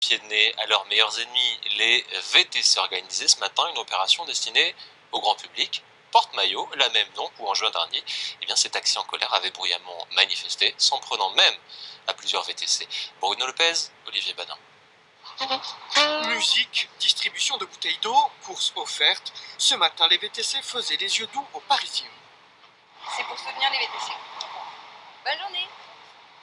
pied de nez à leurs meilleurs ennemis, les VTC, organisés ce matin une opération destinée au grand public. Porte-maillot, la même donc, où en juin dernier, eh bien, ces taxis en colère avaient bruyamment manifesté, s'en prenant même à plusieurs VTC. Bruno Lopez, Olivier Badin. Musique, distribution de bouteilles d'eau, courses offertes. Ce matin, les VTC faisaient les yeux doux aux Parisiens. C'est pour soutenir les VTC. Bonne journée.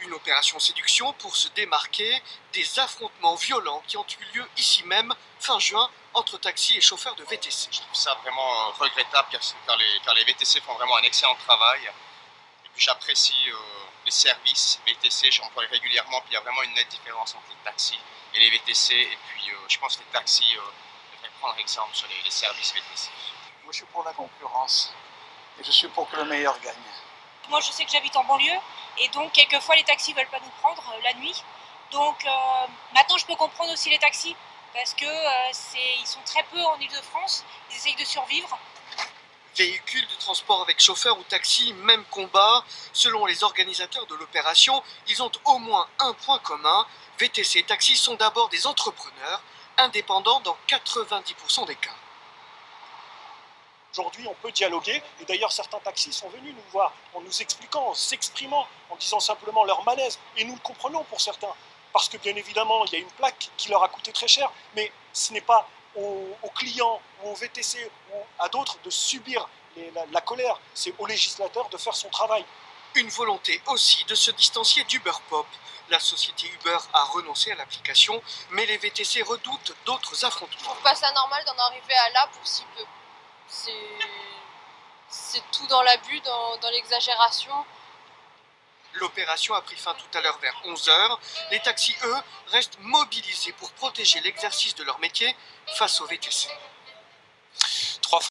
Une opération séduction pour se démarquer des affrontements violents qui ont eu lieu ici même, fin juin, entre taxis et chauffeurs de VTC. Je trouve ça vraiment regrettable car les VTC font vraiment un excellent travail. Et puis j'apprécie les services VTC, j'emploie régulièrement, puis il y a vraiment une nette différence entre les taxis et les VTC. Et puis je pense que les taxis devraient prendre exemple sur les services VTC. Moi je suis pour la concurrence et je suis pour que le meilleur gagne. Moi je sais que j'habite en banlieue et donc quelquefois les taxis ne veulent pas nous prendre la nuit. Donc maintenant je peux comprendre aussi les taxis parce que ils sont très peu en Ile-de-France, ils essayent de survivre. Véhicules de transport avec chauffeur ou taxi, même combat. Selon les organisateurs de l'opération, ils ont au moins un point commun. VTC et taxis sont d'abord des entrepreneurs, indépendants dans 90% des cas. Aujourd'hui, on peut dialoguer, et d'ailleurs certains taxis sont venus nous voir en nous expliquant, en s'exprimant, en disant simplement leur malaise, et nous le comprenons pour certains, parce que bien évidemment, il y a une plaque qui leur a coûté très cher, mais ce n'est pas aux clients ou aux VTC ou à d'autres de subir la colère, c'est au législateur de faire son travail. Une volonté aussi de se distancier d'Uber Pop. La société Uber a renoncé à l'application, mais les VTC redoutent d'autres affrontements. Je trouve pas ça normal d'en arriver à là pour si peu. C'est tout dans l'abus, dans l'exagération. L'opération a pris fin tout à l'heure vers 11h. Les taxis, eux, restent mobilisés pour protéger l'exercice de leur métier face aux VTC.